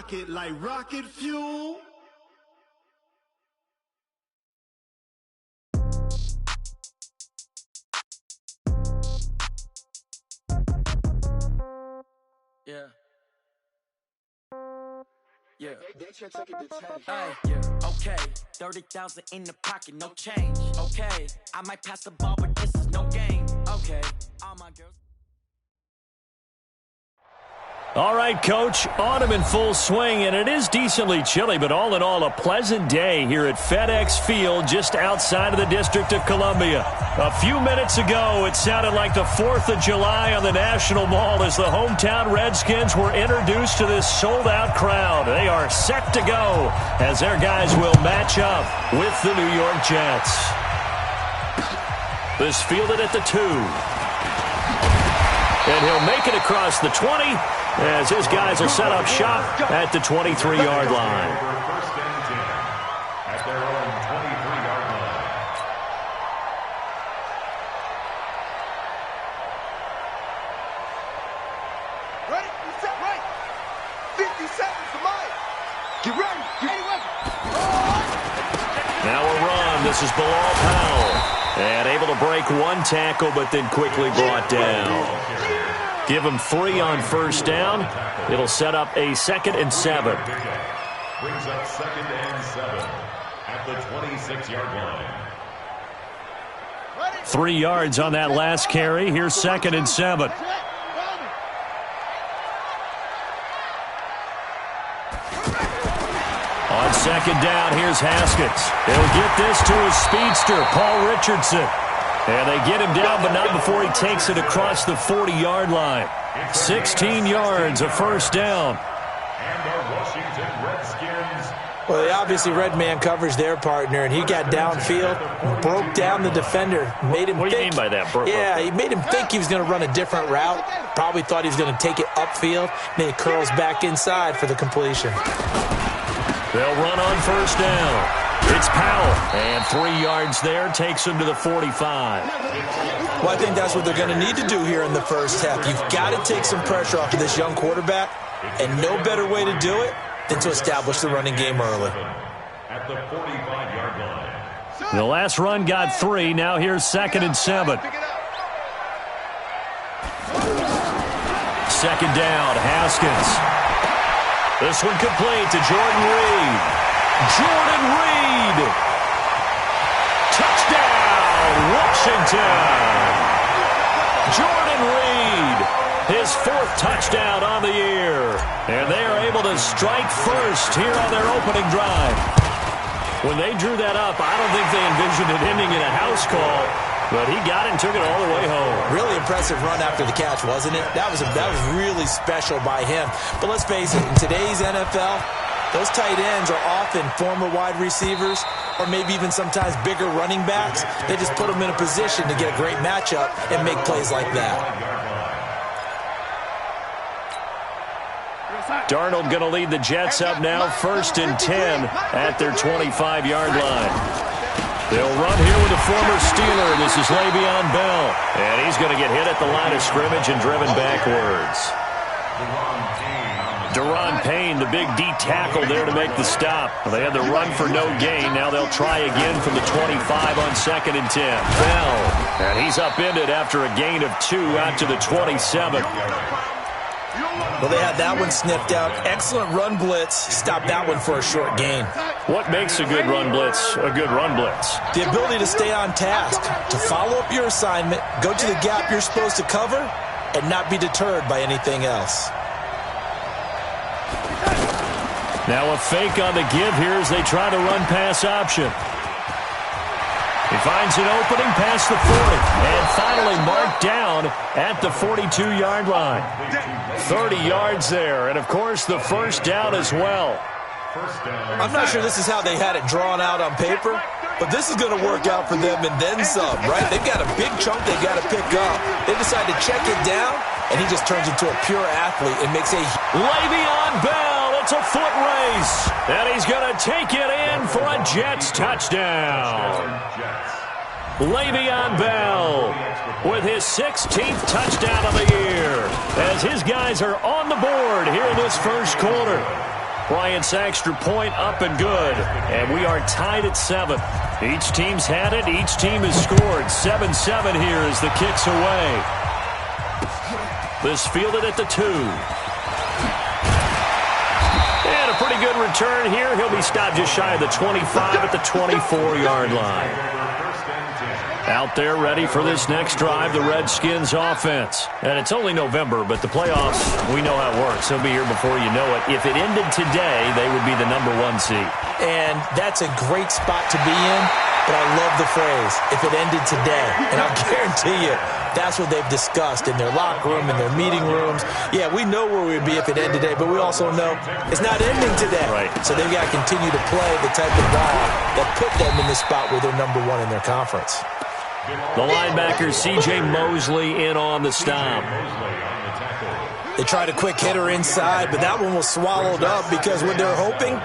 pocket like rocket fuel. Yeah. Yeah. Yeah. Okay. 30,000 in the pocket, no change. Okay. I might pass the ball, but this is no game. Okay. All my girls. All right, Coach, autumn in full swing, and it is decently chilly, but all in all, a pleasant day here at FedEx Field just outside of the District of Columbia. A few minutes ago, it sounded like the 4th of July on the National Mall as the hometown Redskins were introduced to this sold-out crowd. They are set to go as their guys will match up with the New York Jets. This fielded at the 2. And he'll make it across the 20 as his guys will set up shop at the 23-yard line. First and 10 at their own 23-yard line. Ready? Set right. 50 seconds to mine. Get ready. Get ready. Now a run. This is Bilal Powell. And able to break one tackle, but then quickly brought down. Give him 3 on first down. It'll set up a 2nd and 7. Brings up 2nd and 7 at the 26-yard line. 3 yards on that last carry. Here's 2nd and 7. On 2nd down, here's Haskins. He'll get this to his speedster, Paul Richardson. And they get him down, but not before he takes it across the 40-yard line. 16 yards, a first down. And the Washington Redskins. Well, they obviously red man coverage their partner, and he got downfield, broke down the defender, made him think. What do you mean by that, bro? Yeah, he made him think he was going to run a different route. Probably thought he was going to take it upfield. Then he curls back inside for the completion. They'll run on first down. It's Powell, and 3 yards there, takes him to the 45. Well, I think that's what they're going to need to do here in the first half. You've got to take some pressure off of this young quarterback, and no better way to do it than to establish the running game early. At the 45-yard line. The last run got 3. Now here's 2nd and 7. 2nd down, Haskins. This one complete to Jordan Reed. Jordan Reed. Touchdown, Washington. Jordan Reed, his 4th touchdown on the year. And they are able to strike first here on their opening drive. When they drew that up, I don't think they envisioned it ending in a house call, but he got it and took it all the way home. Really impressive run after the catch, wasn't it? That was really special by him. But let's face it, in today's NFL, those tight ends are often former wide receivers or maybe even sometimes bigger running backs. They just put them in a position to get a great matchup and make plays like that. Darnold going to lead the Jets up now, 1st and 10 at their 25-yard line. They'll run here with a former Steeler. This is Le'Veon Bell. And he's going to get hit at the line of scrimmage and driven backwards. Daron Payne, the big D tackle there to make the stop. They had the run for no gain. Now they'll try again from the 25 on 2nd and 10. Bell. And he's upended after a gain of 2 out to the 27. Well, they had that one sniffed out. Excellent run blitz. Stopped that one for a short gain. What makes a good run blitz a good run blitz? The ability to stay on task, to follow up your assignment, go to the gap you're supposed to cover, and not be deterred by anything else. Now a fake on the give here as they try to run pass option. He finds an opening past the 40 and finally marked down at the 42-yard line. 30 yards there, and of course the first down as well. I'm not sure this is how they had it drawn out on paper, but this is going to work out for them and then some, right? They've got a big chunk they got to pick up. They decide to check it down, and he just turns into a pure athlete and makes a... Le'Veon Bell, it's a foot race, and he's going to take it in for a Jets touchdown. Le'Veon Bell with his 16th touchdown of the year as his guys are on the board here in this first quarter. Bryant's extra point up and good. And we are tied at 7. Each team's had it. Each team has scored. 7-7 here as the kick's away. This fielded at the 2. And a pretty good return here. He'll be stopped just shy of the 25 at the 24-yard line. Out there ready for this next drive, the Redskins offense. And it's only November, but the playoffs, we know how it works. They'll be here before you know it. If it ended today, they would be the number 1 seed. And that's a great spot to be in, but I love the phrase, if it ended today. And I'll guarantee you, that's what they've discussed in their locker room, in their meeting rooms. Yeah, we know where we'd be if it ended today, but we also know it's not ending today. Right. So they've got to continue to play the type of ball that put them in the spot where they're number 1 in their conference. The linebacker, C.J. Mosley, in on the stop. They tried a quick hitter inside, but that one was swallowed up because what they're hoping,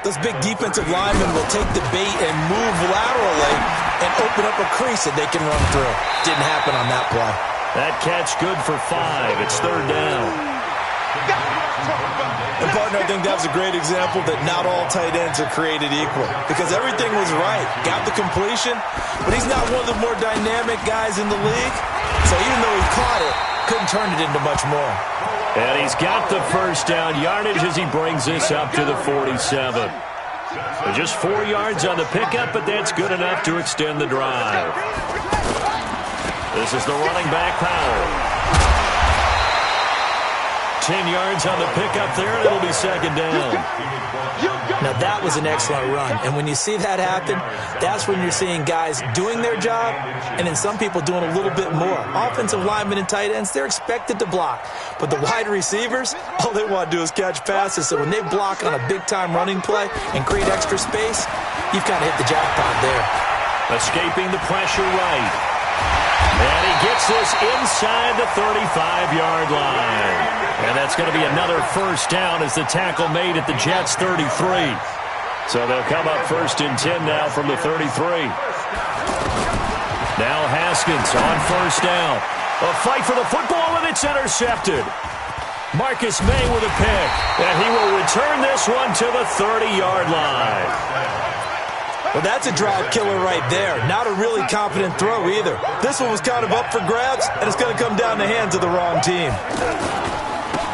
those big defensive linemen will take the bait and move laterally and open up a crease that they can run through. Didn't happen on that play. That catch good for 5. It's 3rd down. And, partner, I think that was a great example that not all tight ends are created equal because everything was right. Got the completion, but he's not one of the more dynamic guys in the league. So even though he caught it, couldn't turn it into much more. And he's got the first down yardage as he brings this up to the 47. Just 4 yards on the pickup, but that's good enough to extend the drive. This is the running back, Powell. 10 yards on the pickup there, and it'll be 2nd down. Now, that was an excellent run. And when you see that happen, that's when you're seeing guys doing their job and then some people doing a little bit more. Offensive linemen and tight ends, they're expected to block. But the wide receivers, all they want to do is catch passes. So when they block on a big-time running play and create extra space, you've kind of hit the jackpot there. Escaping the pressure right. And he gets this inside the 35-yard line. And that's going to be another first down as the tackle made at the Jets' 33. So they'll come up 1st and 10 now from the 33. Now Haskins on 1st down. A fight for the football, and it's intercepted. Marcus May with a pick. And he will return this one to the 30-yard line. Well, that's a drive killer right there. Not a really confident throw either. This one was kind of up for grabs, and it's going to come down the hands of the wrong team.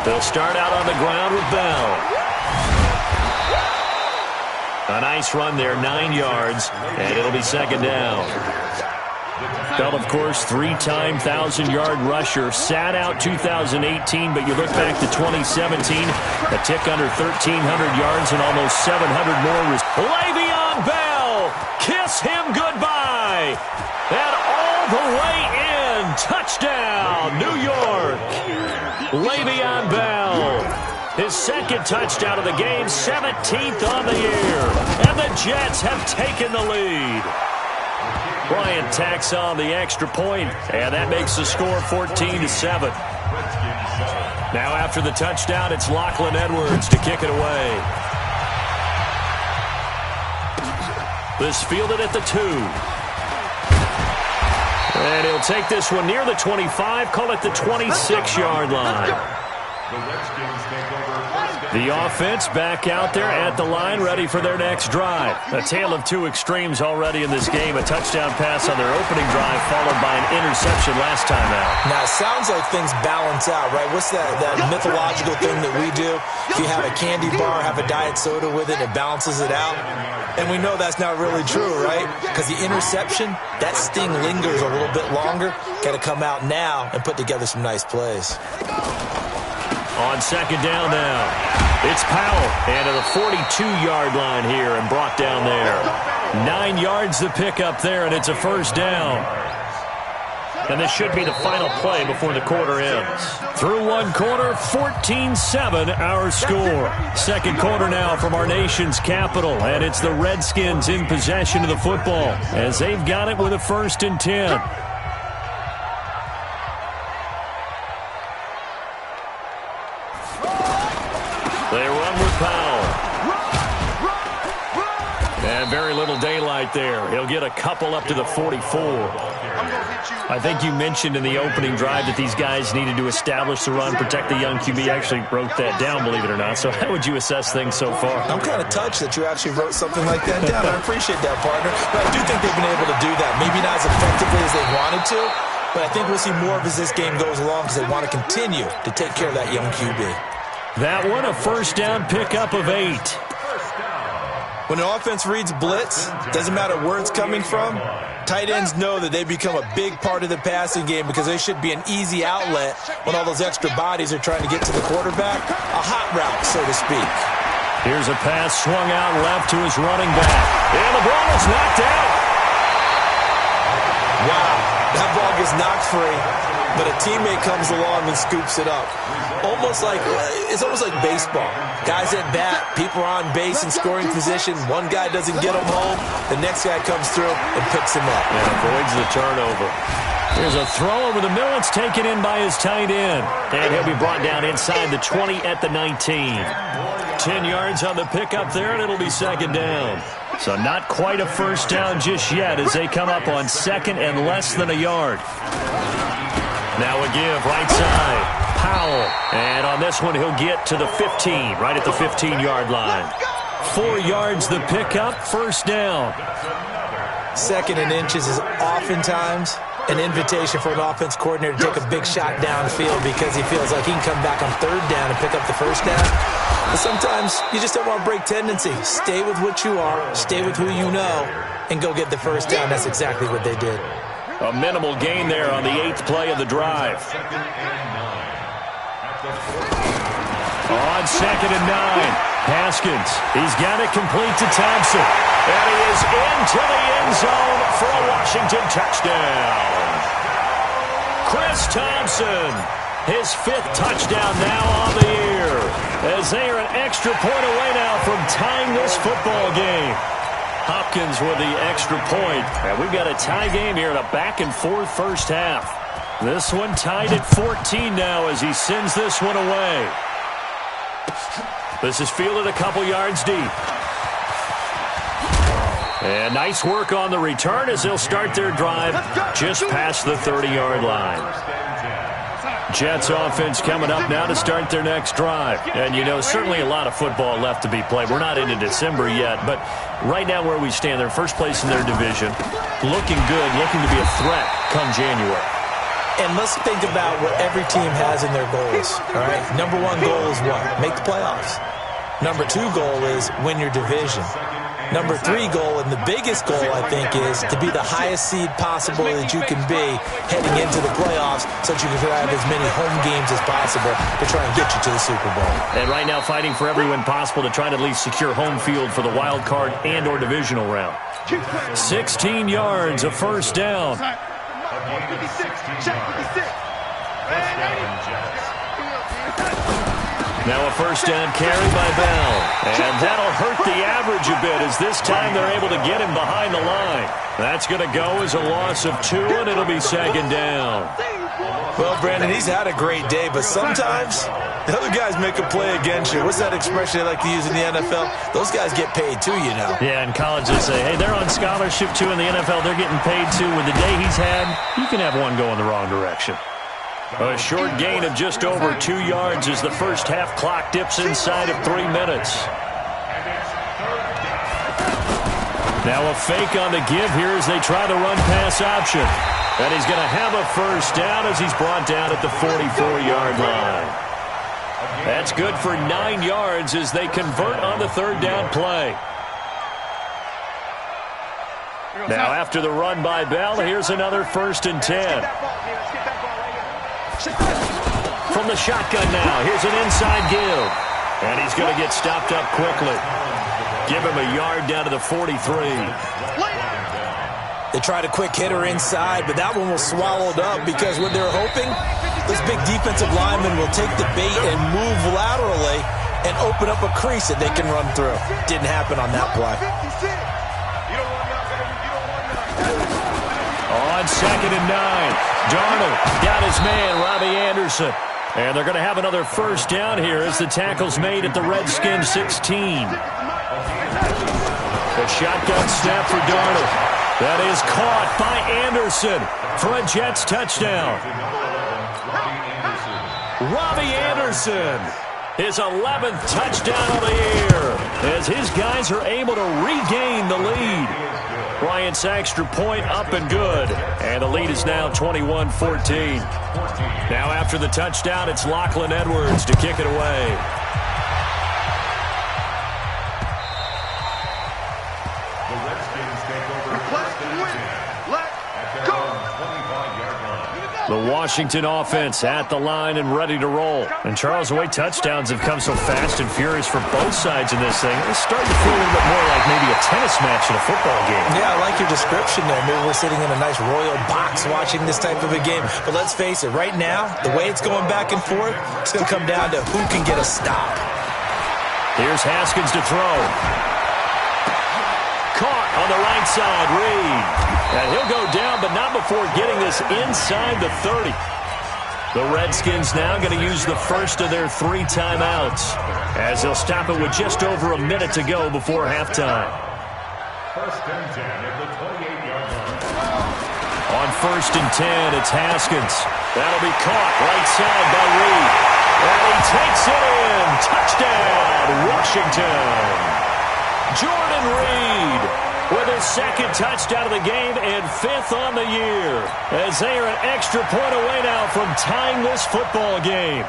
They'll start out on the ground with Bell. A nice run there, 9 yards, and it'll be 2nd down. Bell, of course, 3-time 1,000-yard rusher. Sat out 2018, but you look back to 2017, a tick under 1,300 yards and almost 700 more. Le'Veon Bell, kiss him goodbye. And all the way in, touchdown, New York. Le'Veon Bell, his 2nd touchdown of the game, 17th on the year. And the Jets have taken the lead. Bryant tacks on the extra point, and that makes the score 14-7. Now after the touchdown, it's Lachlan Edwards to kick it away. This fielded at the 2. And he'll take this one near the 25, call it the 26-yard line. The offense back out there at the line, ready for their next drive. A tale of 2 extremes already in this game. A touchdown pass on their opening drive, followed by an interception last time out. Now, it sounds like things balance out, right? What's that mythological thing that we do? If you have a candy bar, have a diet soda with it, it balances it out. And we know that's not really true, right? Because the interception, that sting lingers a little bit longer. Got to come out now and put together some nice plays. On 2nd down now, it's Powell, and to the 42-yard line here and brought down there. 9 yards the pickup there, and it's a 1st down. And this should be the final play before the quarter ends. Through 1 quarter, 14-7 our score. 2nd quarter now from our nation's capital, and it's the Redskins in possession of the football as they've got it with a 1st and 10. They run with Powell. And And very little daylight there. He'll get a couple up to the 44. I think you mentioned in the opening drive that these guys needed to establish the run, protect the young QB. I actually wrote that down, believe it or not. So how would you assess things so far? I'm kind of touched that you actually wrote something like that down. I appreciate that, partner. But I do think they've been able to do that. Maybe not as effectively as they wanted to, but I think we'll see more of as this game goes along because they want to continue to take care of that young QB. That one, a first down pickup of 8. When the offense reads blitz, doesn't matter where it's coming from, tight ends know that they become a big part of the passing game because they should be an easy outlet when all those extra bodies are trying to get to the quarterback. A hot route, so to speak. Here's a pass swung out left to his running back. And the ball is knocked out. Wow, that ball gets knocked free, but a teammate comes along and scoops it up. It's almost like baseball. Guys at bat, people are on base in scoring position. One guy doesn't get him home. The next guy comes through and picks him up. And avoids the turnover. Here's a throw over the middle. It's taken in by his tight end. And he'll be brought down inside the 20 at the 19. 10 yards on the pickup there, and it'll be second down. So not quite a first down just yet as they come up on second and less than a yard. Now a give right side. Powell. And on this one, he'll get to the 15, right at the 15-yard line. 4 yards the pickup, first down. Second and inches is oftentimes an invitation for an offense coordinator to take a big shot downfield because he feels like he can come back on third down and pick up the first down. But sometimes you just don't want to break tendency. Stay with what you are, stay with who you know, and go get the first down. That's exactly what they did. A minimal gain there on the 8th play of the drive. On second and 9, Haskins. He's got it complete to Thompson. And he is into the end zone for a Washington touchdown. Chris Thompson, his 5th touchdown now on the year, as they are an extra point away now from tying this football game. Hopkins with the extra point. And we've got a tie game here in a back-and-forth first half. This one tied at 14 now as he sends this one away. This is fielded a couple yards deep. And nice work on the return as they'll start their drive just past the 30-yard line. Jets offense coming up now to start their next drive. And, you know, certainly a lot of football left to be played. We're not into December yet, but right now where we stand, they're first place in their division. Looking good, looking to be a threat come January. And let's think about what every team has in their goals, all right? Number 1 goal is what? Make the playoffs. Number 2 goal is win your division. Number 3 goal, and the biggest goal, I think, is to be the highest seed possible that you can be heading into the playoffs so that you can have as many home games as possible to try and get you to the Super Bowl. And right now fighting for every win possible to try to at least secure home field for the wild card and or divisional round. 16 yards, a first down. Now a first down carry by Bell. And that'll hurt the average a bit as this time they're able to get him behind the line. That's going to go as a loss of 2, and it'll be second down. Well, Brandon, he's had a great day, but sometimes the other guys make a play against you. What's that expression they like to use in the NFL? Those guys get paid too, you know. Yeah, in college they say, hey, they're on scholarship too. In the NFL, they're getting paid too. With the day he's had, you can have one go in the wrong direction. A short gain of just over 2 yards as the first half clock dips inside of 3 minutes. Now a fake on the give here as they try to run pass option. And he's going to have a first down as he's brought down at the 44-yard line. That's good for 9 yards as they convert on the third down play. Now after the run by Bell, here's another 1st and 10. From the shotgun now, here's an inside give. And he's going to get stopped up quickly. Give him a yard down to the 43. They tried a quick hitter inside, but that one was swallowed up because what they're hoping, this big defensive lineman will take the bait and move laterally and open up a crease that they can run through. Didn't happen on that play. On second and 9, Darnold got his man, Robbie Anderson. And they're going to have another first down here as the tackle's made at the Redskins 16. The shotgun snap for Darnold. That is caught by Anderson for a Jets touchdown. Robbie Anderson, his 11th touchdown of the year, as his guys are able to regain the lead. Bryant's extra point up and good, and the lead is now 21-14. Now after the touchdown, it's Lachlan Edwards to kick it away. The Washington offense at the line and ready to roll. And Charles, the way touchdowns have come so fast and furious for both sides in this thing, it's starting to feel a little bit more like maybe a tennis match in a football game. Yeah, I like your description there. Maybe we're sitting in a nice royal box watching this type of a game. But let's face it, right now, the way it's going back and forth, it's going to come down to who can get a stop. Here's Haskins to throw. Caught on the right side, Reed. And he'll go down, but not before getting this inside the 30. The Redskins now going to use the first of their 3 timeouts, as they'll stop it with just over a minute to go before halftime. First and 10 at the 28-yard line. On first and 10, it's Haskins. That'll be caught right side by Reed. And he takes it in. Touchdown, Washington. Jordan Reed with his 2nd touchdown of the game and 5th on the year, as they are an extra point away now from tying this football game.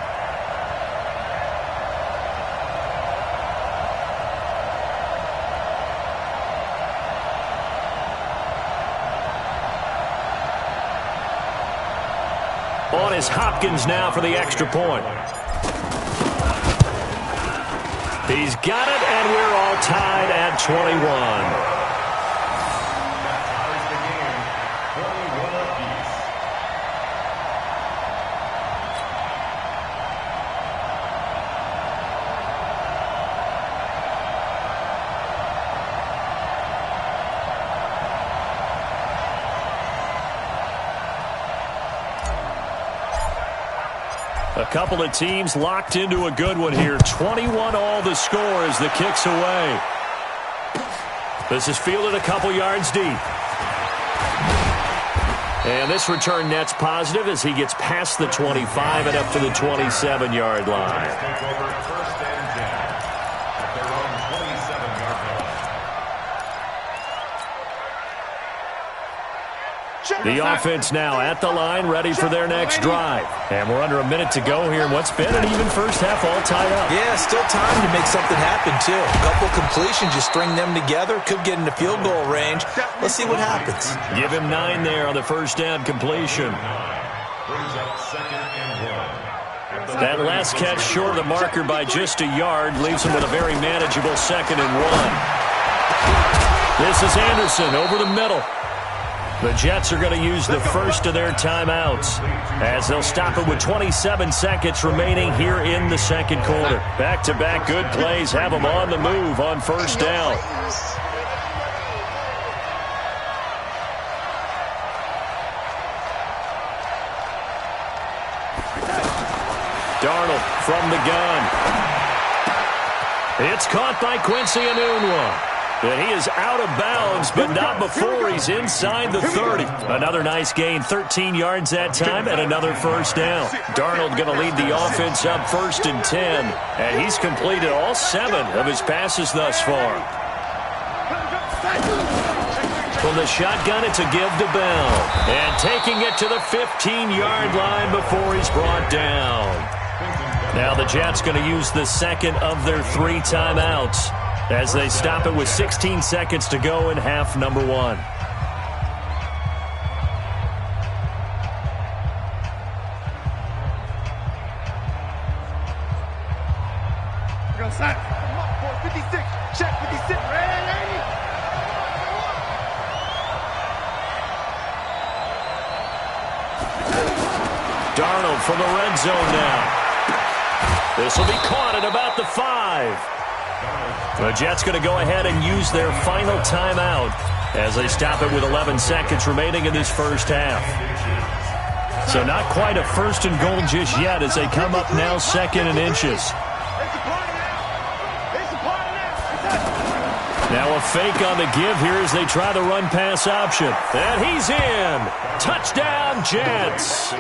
On is Hopkins now for the extra point. He's got it, and we're all tied at 21. A couple of teams locked into a good one here. 21 all the score as the kick's away. This is fielded a couple yards deep. And this return net's positive as he gets past the 25 and up to the 27-yard line. The offense now at the line, ready for their next drive. And we're under a minute to go here in what's been an even first half, all tied up. Yeah, still time to make something happen, too. A couple completions, you string them together, could get into field goal range. Let's see what happens. Give him 9 there on the first down completion. That last catch short of the marker by just a yard leaves him with a very manageable 2nd and 1. This is Anderson over the middle. The Jets are going to use the first of their timeouts, as they'll stop it with 27 seconds remaining here in the second quarter. Back-to-back good plays have them on the move on first down. Darnold from the gun. It's caught by Quincy Enunwa. And he is out of bounds, but not before he's inside the 30. Another nice gain, 13 yards that time, and another first down. Darnold going to lead the offense up first and 10, and he's completed all 7 of his passes thus far. From the shotgun, it's a give to Bell. And taking it to the 15-yard line before he's brought down. Now the Jets going to use the second of their 3 timeouts, as they stop it with 16 seconds to go in half number 1. Go side. 56. Check 56. Ready. Darnold from the red zone now. This will be caught at about the 5. The Jets going to go ahead and use their final timeout as they stop it with 11 seconds remaining in this first half. So not quite a first and goal just yet as they come up now 2nd and inches. Now a fake on the give here as they try the run-pass option. And he's in. Touchdown, Jets.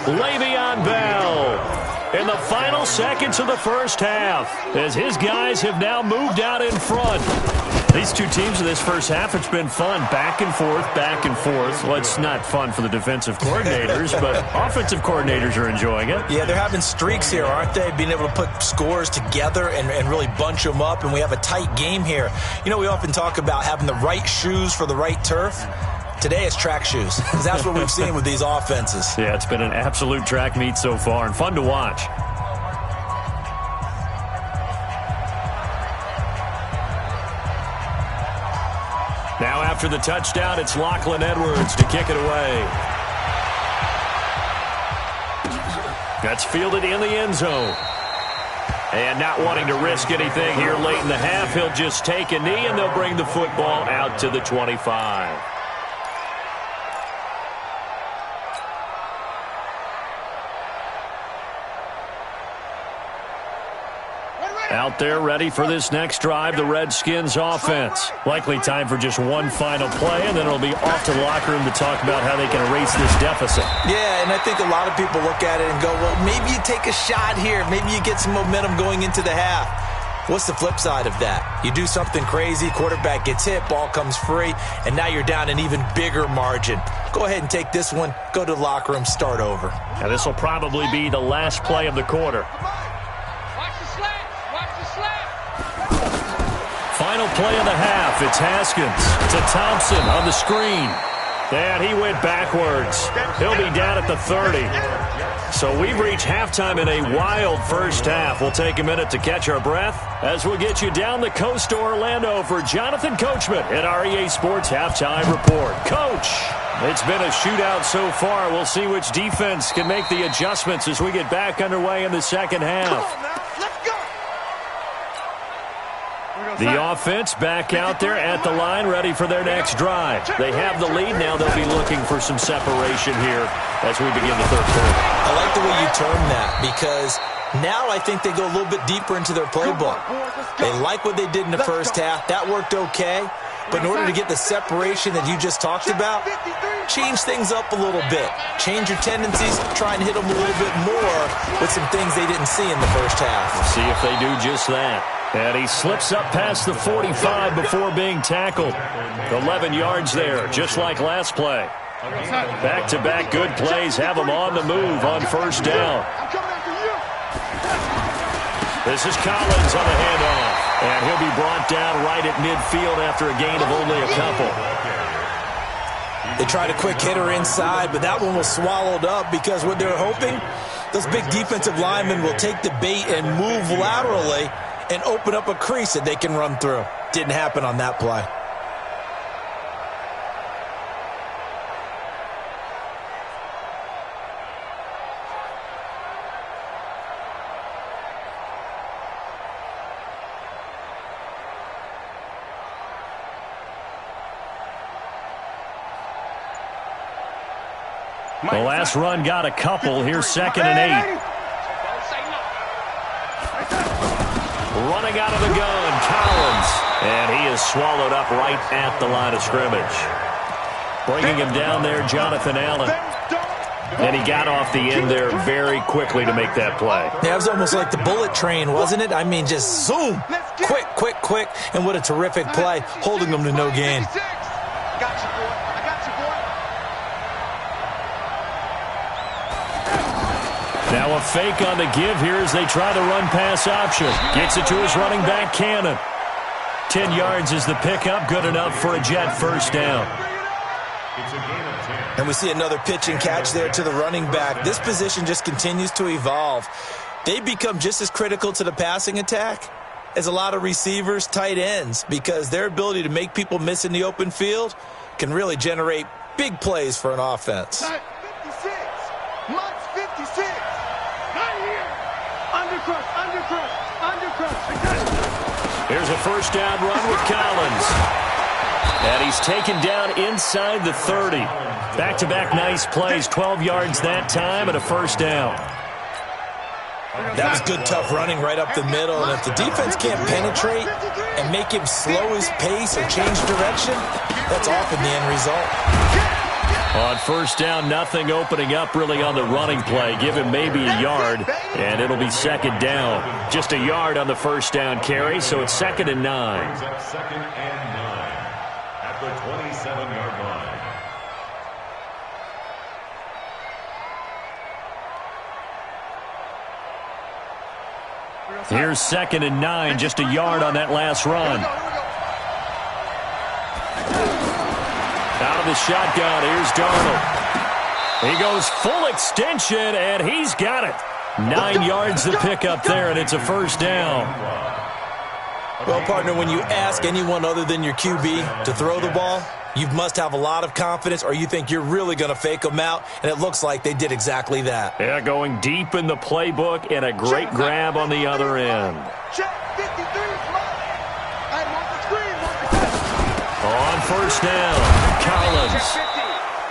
Le'Veon Bell in the final seconds of the first half as his guys have now moved out in front. These two teams in this first half, it's been fun. Back and forth, back and forth. Well, it's not fun for the defensive coordinators, but offensive coordinators are enjoying it. Yeah, they're having streaks here, aren't they? Being able to put scores together and really bunch them up, and we have a tight game here. You know, we often talk about having the right shoes for the right turf. Today it's track shoes. That's what we've seen with these offenses. Yeah, it's been an absolute track meet so far and fun to watch. Now after the touchdown, it's Lachlan Edwards to kick it away. That's fielded in the end zone. And not wanting to risk anything here late in the half, he'll just take a knee and they'll bring the football out to the 25. Out there ready for this next drive, the Redskins offense. Likely time for just one final play, and then it'll be off to the locker room to talk about how they can erase this deficit. Yeah, and I think a lot of people look at it and go, well, maybe you take a shot here. Maybe you get some momentum going into the half. What's the flip side of that? You do something crazy, quarterback gets hit, ball comes free, and now you're down an even bigger margin. Go ahead and take this one, go to the locker room, start over. Now this will probably be the last play of the quarter. Final play of the half. It's Haskins to Thompson on the screen. And he went backwards. He'll be down at the 30. So we've reached halftime in a wild first half. We'll take a minute to catch our breath as we'll get you down the coast to Orlando for Jonathan Coachman at our EA Sports Halftime Report. Coach, it's been a shootout so far. We'll see which defense can make the adjustments as we get back underway in the second half. The offense back out there at the line, ready for their next drive. They have the lead. Now they'll be looking for some separation here as we begin the third quarter. I like the way you term that because now I think they go a little bit deeper into their playbook. They like what they did in the first half. That worked okay. But in order to get the separation that you just talked about, change things up a little bit. Change your tendencies, try and hit them a little bit more with some things they didn't see in the first half. We'll see if they do just that. And he slips up past the 45 before being tackled. 11 yards there, just like last play. Back-to-back good plays have him on the move on first down. This is Collins on the handoff. And he'll be brought down right at midfield after a gain of only a couple. They tried a quick hitter inside, but that one was swallowed up because what they're hoping, those big defensive linemen will take the bait and move laterally and open up a crease that they can run through. Didn't happen on that play. The last run got a couple. Here's 2nd and 8. Running out of the gun, Collins. And he is swallowed up right at the line of scrimmage. Bringing him down there, Jonathan Allen. And he got off the end there very quickly to make that play. Yeah, it was almost like the bullet train, wasn't it? I mean, just zoom. Quick, quick, quick. And what a terrific play, holding them to no gain. Now a fake on the give here as they try the run-pass option. Gets it to his running back, Cannon. 10 yards is the pickup, good enough for a Jet first down. And we see another pitch and catch there to the running back. This position just continues to evolve. They become just as critical to the passing attack as a lot of receivers, tight ends, because their ability to make people miss in the open field can really generate big plays for an offense. 56. Mike's 56. Right here. Undercrush, undercrush, undercrush. Here's a first down run with Collins. And he's taken down inside the 30. Back-to-back nice plays, 12 yards that time and a first down. That was good, tough running right up the middle. And if the defense can't penetrate and make him slow his pace or change direction, that's often the end result. On first down, nothing opening up really on the running play. Give him maybe a yard, and it'll be second down. Just a yard on the first down carry, so it's 2nd and 9. Second and 9 at the 27-yard line. Here's 2nd and 9, just a yard on that last run. Out of the shotgun, here's Darnold. He goes full extension, and he's got it. 9 yards to pick up there, and it's a first down. Well, partner, when you ask anyone other than your QB to throw the ball, you must have a lot of confidence, or you think you're really going to fake them out, and it looks like they did exactly that. Yeah, going deep in the playbook, and a great grab on the other end. On first down, Collins.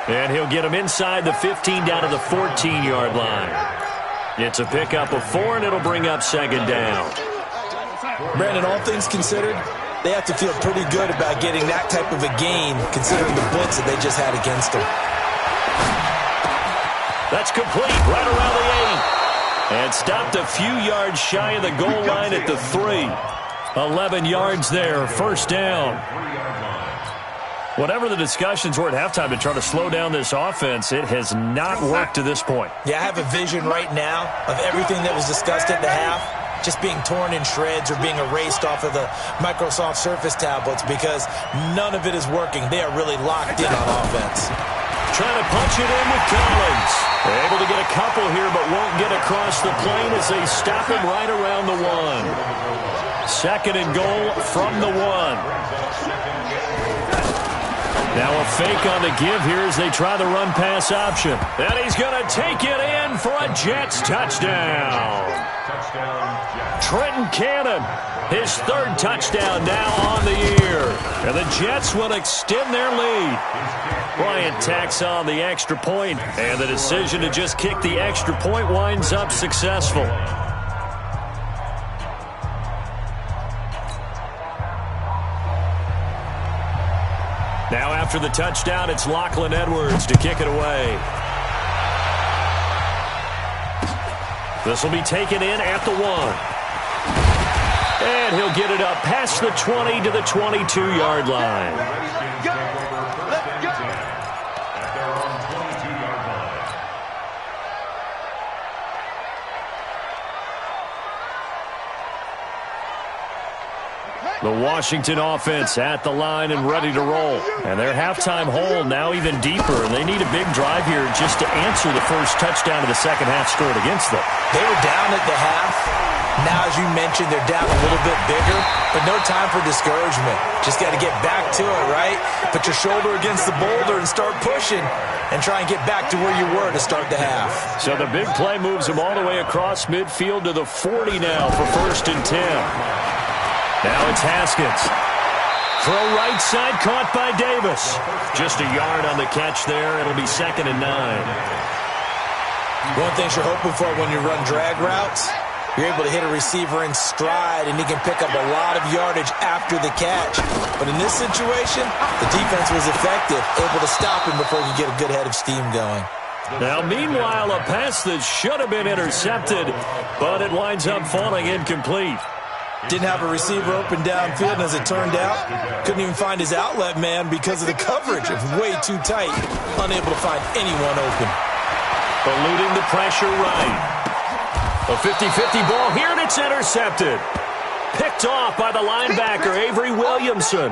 And he'll get him inside the 15 down to the 14-yard line. It's a pickup of 4, and it'll bring up second down. Brandon, all things considered, they have to feel pretty good about getting that type of a gain, considering the blitz that they just had against them. That's complete, right around the 8. And stopped a few yards shy of the goal line at the 3. 11 yards there, first down. Whatever the discussions were at halftime to try to slow down this offense, it has not worked to this point. Yeah, I have a vision right now of everything that was discussed at the half just being torn in shreds or being erased off of the Microsoft Surface tablets because none of it is working. They are really locked in on offense. Trying to punch it in with Collins. Able to get a couple here, but won't get across the plane as they stop him right around the 1. 2nd and goal from the 1. Now a fake on the give here as they try the run-pass option. And he's going to take it in for a Jets touchdown. Trenton Cannon, his 3rd touchdown now on the year. And the Jets will extend their lead. Bryant tacks on the extra point, and the decision to just kick the extra point winds up successful. Now after the touchdown, it's Lachlan Edwards to kick it away. This will be taken in at the 1. And he'll get it up past the 20 to the 22-yard line. The Washington offense at the line and ready to roll. And their halftime hole now even deeper. And they need a big drive here just to answer the first touchdown of the second half scored against them. They were down at the half. Now, as you mentioned, they're down a little bit bigger, but no time for discouragement. Just got to get back to it, right? Put your shoulder against the boulder and start pushing and try and get back to where you were to start the half. So the big play moves them all the way across midfield to the 40 now for 1st and 10. Now it's Haskins. Throw right side, caught by Davis. Just a yard on the catch there. It'll be 2nd and 9. One thing you're hoping for when you run drag routes, you're able to hit a receiver in stride, and he can pick up a lot of yardage after the catch. But in this situation, the defense was effective, able to stop him before he could get a good head of steam going. Now, meanwhile, a pass that should have been intercepted, but it winds up falling incomplete. Didn't have a receiver open downfield, and as it turned out, couldn't even find his outlet man because of the coverage. It was way too tight, unable to find anyone open. Eluding the pressure right. A 50-50 ball here, and it's intercepted. Picked off by the linebacker, Avery Williamson.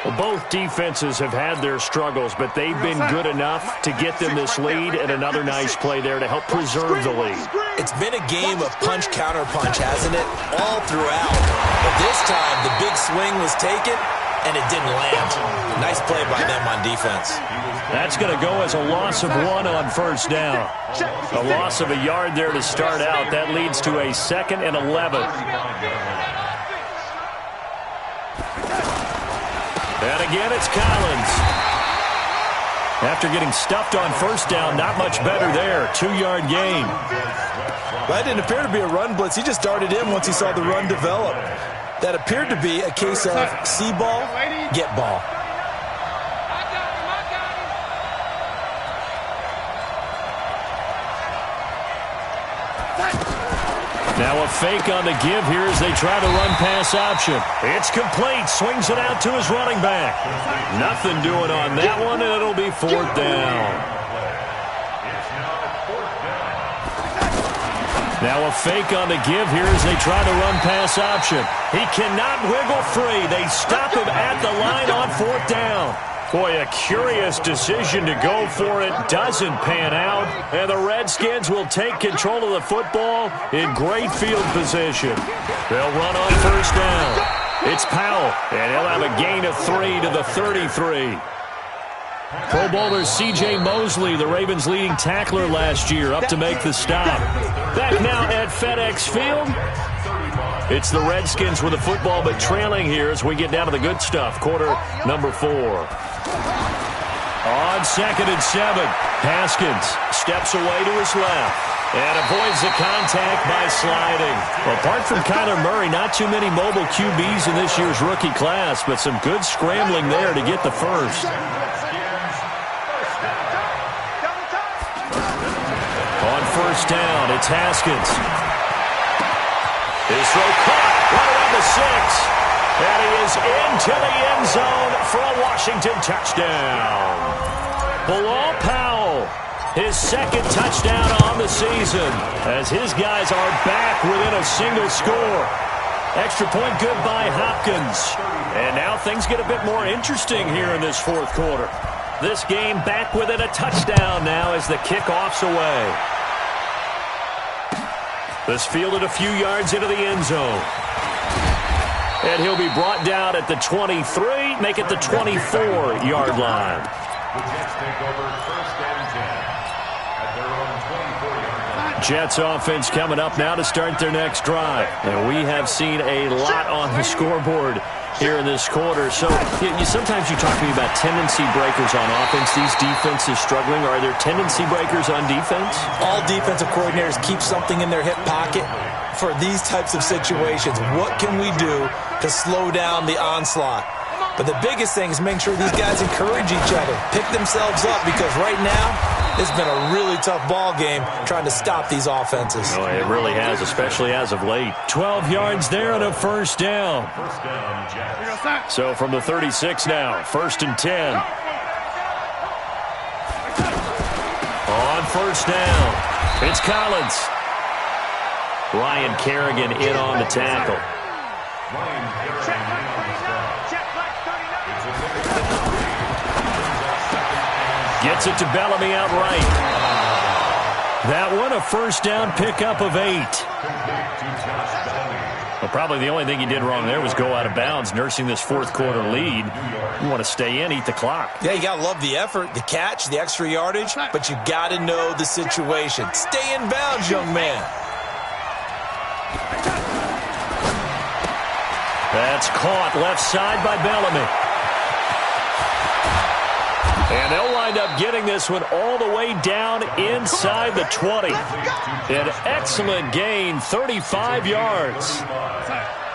Well, both defenses have had their struggles, but they've been good enough to get them this lead, and another nice play there to help preserve the lead. It's been a game of punch-counter-punch, hasn't it? All throughout. But this time, the big swing was taken, and it didn't land. Nice play by them on defense. That's going to go as a loss of 1 on first down. A loss of a yard there to start out. That leads to a 2nd and 11. And again, it's Collins. After getting stuffed on first down, not much better there. 2-yard gain. That didn't appear to be a run blitz. He just darted in once he saw the run develop. That appeared to be a case of see ball, get ball. Now a fake on the give here as they try to run pass option. It's complete. Swings it out to his running back. Nothing doing on that one, and it'll be 4th down. Now a fake on the give here as they try to run pass option. He cannot wiggle free. They stop him at the line on 4th down. Boy, a curious decision to go for it. Doesn't pan out. And the Redskins will take control of the football in great field position. They'll run on first down. It's Powell, and he'll have a gain of 3 to the 33. Pro Bowler C.J. Mosley, the Ravens' leading tackler last year, up to make the stop. Back now at FedEx Field. It's the Redskins with the football, but trailing here as we get down to the good stuff. Quarter number 4. On 2nd and 7, Haskins steps away to his left and avoids the contact by sliding. Well, apart from Kyler Murray, not too many mobile QBs in this year's rookie class, but some good scrambling there to get the first. On first down, it's Haskins. His throw caught right around the 6. And he is into the end zone for a Washington touchdown. Bilal Powell, his 2nd touchdown on the season, as his guys are back within a single score. Extra point good by Hopkins. And now things get a bit more interesting here in this 4th quarter. This game back within a touchdown now as the kickoff's away. This fielded a few yards into the end zone. And he'll be brought down at the 23, make it the 24-yard line. The Jets take over 1st and 10 at their own 24-yard line. Jets offense coming up now to start their next drive. And we have seen a lot on the scoreboard here in this quarter. So sometimes you talk to me about tendency breakers on offense. These defenses struggling. Are there tendency breakers on defense? All defensive coordinators keep something in their hip pocket for these types of situations. What can we do to slow down the onslaught? But the biggest thing is making sure these guys encourage each other, pick themselves up, because right now it's been a really tough ball game trying to stop these offenses. Oh, it really has, especially as of late. 12 yards there and a first down. So from the 36 now, 1st and 10. On first down, it's Collins. Ryan Kerrigan in on the tackle. Gets it to Bellamy outright. That one a first down pickup of 8. Well, probably the only thing he did wrong there was go out of bounds, nursing this 4th quarter lead. You want to stay in, eat the clock. Yeah, you got to love the effort, the catch, the extra yardage, but you got to know the situation. Stay in bounds, young man. That's caught left side by Bellamy. And they'll wind up getting this one all the way down inside the 20. An excellent gain, 35 yards.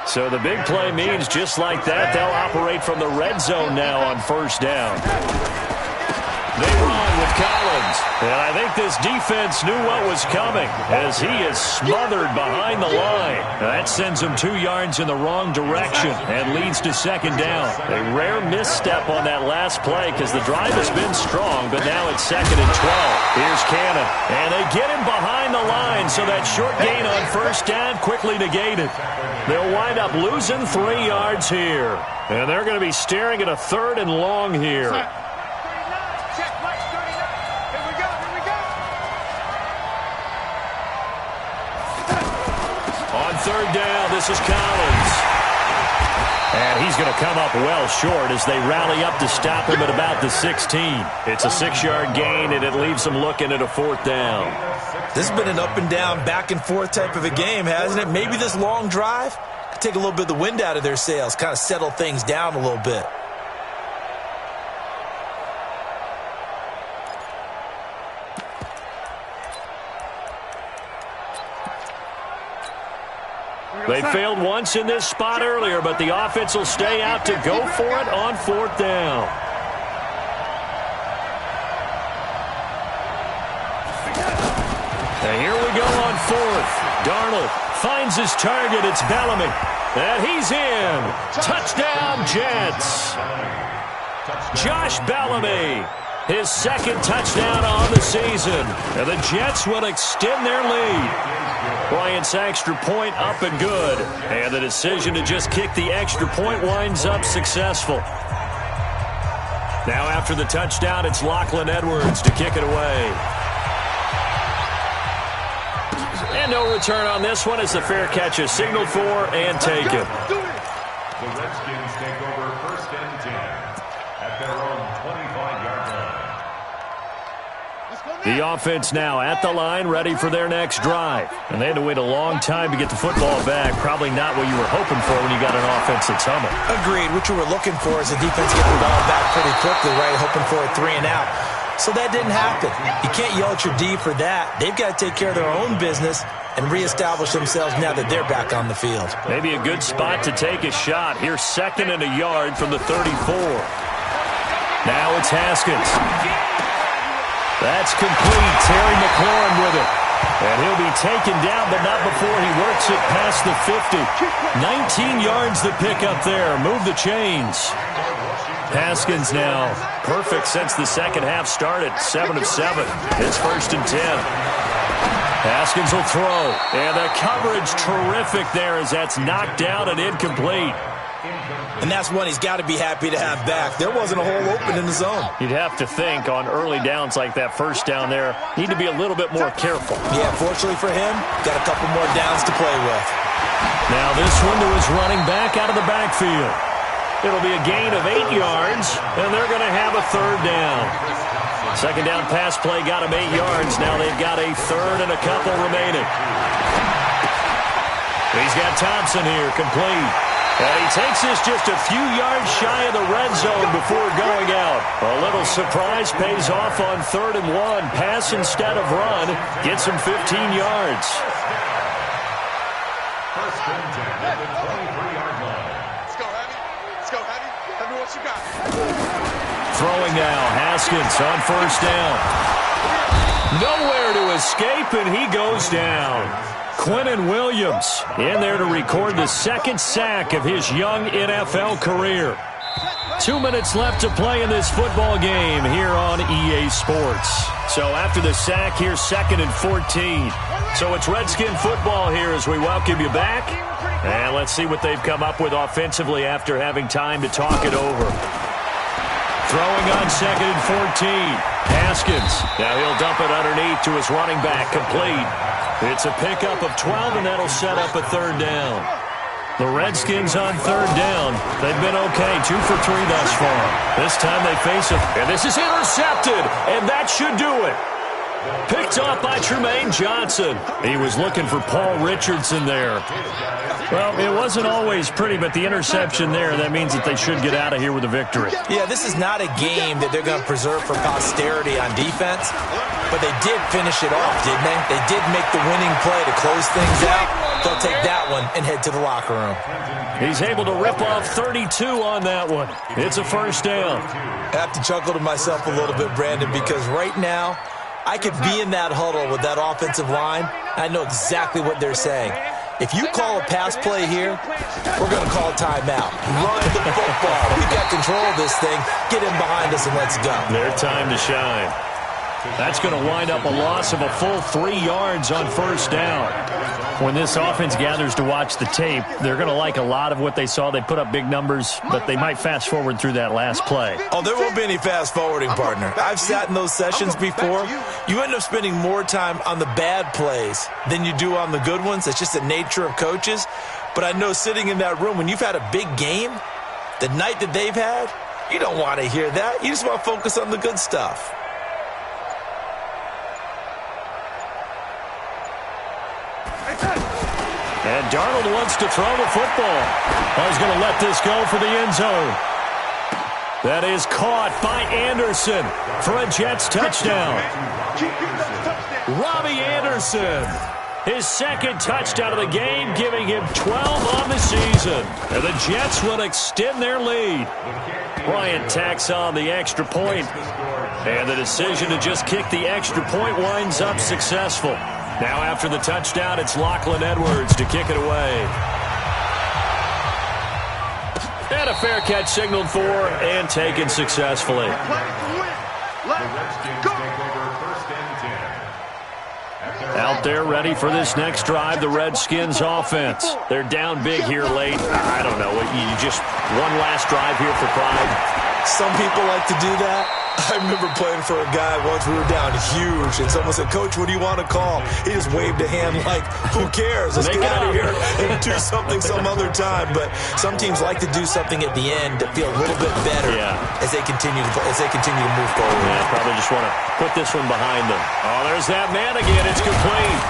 So the big play means just like that, they'll operate from the red zone now on first down. They run with Collins. And I think this defense knew what was coming as he is smothered behind the line. That sends him 2 yards in the wrong direction and leads to second down. A rare misstep on that last play because the drive has been strong, but now it's 2nd and 12. Here's Cannon. And they get him behind the line, so that short gain on first down quickly negated. They'll wind up losing 3 yards here. And they're going to be staring at a 3rd and long here. Third down, this is Collins. And he's going to come up well short as they rally up to stop him at about the 16. It's a 6-yard gain, and it leaves them looking at a 4th down. This has been an up and down, back and forth type of a game, hasn't it? Maybe this long drive could take a little bit of the wind out of their sails, kind of settle things down a little bit. They failed once in this spot earlier, but the offense will stay out to go for it on 4th down. And here we go on 4th. Darnold finds his target. It's Bellamy. And he's in. Touchdown, Jets. Josh Bellamy, his 2nd touchdown on the season. And the Jets will extend their lead. Bryant's extra point up and good. And the decision to just kick the extra point winds up successful. Now after the touchdown, it's Lachlan Edwards to kick it away. And no return on this one as the fair catch is signaled for and taken. The Redskins take over 1st and 10 at their own 25-yard line. The offense now at the line, ready for their next drive. And they had to wait a long time to get the football back. Probably not what you were hoping for when you got an offense that's humming. Agreed. What you were looking for is the defense getting the ball back pretty quickly, right? Hoping for a 3 and out. So that didn't happen. You can't yell at your D for that. They've got to take care of their own business and reestablish themselves now that they're back on the field. Maybe a good spot to take a shot. Here's 2nd and a yard from the 34. Now it's Haskins. That's complete. Terry McLaurin with it. And he'll be taken down, but not before he works it past the 50. 19 yards to pick up there. Move the chains. Haskins now perfect since the second half started. 7 of 7. It's 1st and 10. Haskins will throw. And the coverage terrific there as that's knocked down and incomplete. And that's one he's got to be happy to have back. There wasn't a hole open in the zone. You'd have to think on early downs like that 1st down there, need to be a little bit more careful. Yeah, fortunately for him, got a couple more downs to play with. Now this one to his running back out of the backfield. It'll be a gain of 8 yards, and they're going to have a 3rd down. 2nd down pass play got him 8 yards. Now they've got a 3rd and a couple remaining. He's got Thompson here, complete. And he takes this just a few yards shy of the red zone before going out. A little surprise pays off on 3rd and 1. Pass instead of run. Gets him 15 yards. 1st and 10 at the 23-yard line. Let's go, Heavy. Let's go, Heavy. Tell me what you got. Throwing now, Haskins on 1st down. Nowhere to escape, and he goes down. Quinnen Williams in there to record the 2nd sack of his young NFL career. 2 minutes left to play in this football game here on EA Sports. So after the sack, here's 2nd and 14. So it's Redskin football here as we welcome you back. And let's see what they've come up with offensively after having time to talk it over. Throwing on 2nd and 14. Haskins. Now he'll dump it underneath to his running back. Complete. It's a pickup of 12, and that'll set up a 3rd down. The Redskins on 3rd down. They've been okay. 2 for 3 thus far. This time they face him. And this is intercepted, and that should do it. Picked off by Tremaine Johnson. He was looking for Paul Richardson there. Well, it wasn't always pretty, but the interception there, that means that they should get out of here with a victory. Yeah, this is not a game that they're going to preserve for posterity on defense, but they did finish it off, didn't they? They did make the winning play to close things out. They'll take that one and head to the locker room. He's able to rip off 32 on that one. It's a 1st down. I have to chuckle to myself a little bit, Brandon, because right now, I could be in that huddle with that offensive line. I know exactly what they're saying. If you call a pass play here, we're going to call a timeout. Run the football. We've got control of this thing. Get in behind us and let's go. Their time to shine. That's going to wind up a loss of a full 3 yards on 1st down. When this offense gathers to watch the tape, they're going to like a lot of what they saw. They put up big numbers, but they might fast forward through that last play. Oh, there won't be any fast forwarding, partner. I've sat in those sessions before. You end up spending more time on the bad plays than you do on the good ones. It's just the nature of coaches. But I know sitting in that room, when you've had a big game, the night that they've had, you don't want to hear that. You just want to focus on the good stuff. And Darnold wants to throw the football. He's going to let this go for the end zone. That is caught by Anderson for a Jets touchdown. Robbie Anderson. His second touchdown of the game, giving him 12 on the season. And the Jets will extend their lead. Bryant tacks on the extra point. And the decision to just kick the extra point winds up successful. Now after the touchdown, it's Lachlan Edwards to kick it away. And a fair catch signaled for and taken successfully. Out there ready for this next drive, the Redskins offense. They're down big here late. I don't know. You just one last drive here for pride. Some people like to do that. I remember playing for a guy once. We were down huge, and someone said, "Coach, what do you want to call?" He just waved a hand like, "Who cares? Let's get out of here and do something some other time." But some teams like to do something at the end to feel a little bit better as they continue to move forward. Yeah, probably just want to put this one behind them. Oh, there's that man again. It's complete.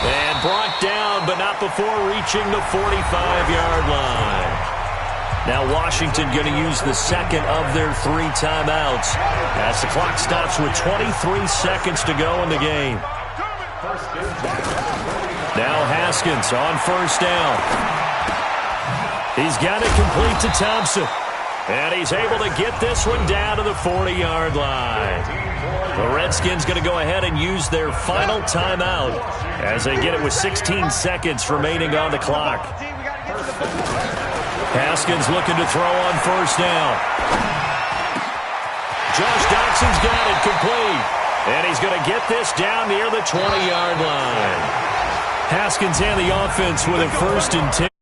And brought down, but not before reaching the 45-yard line. Now Washington going to use the second of their 3 timeouts as the clock stops with 23 seconds to go in the game. Now Haskins on first down. He's got it complete to Thompson. And he's able to get this one down to the 40-yard line. The Redskins going to go ahead and use their final timeout as they get it with 16 seconds remaining on the clock. Haskins looking to throw on first down. Josh Doxson's got it complete. And he's going to get this down near the 20-yard line. Haskins and the offense with a 1st and 10.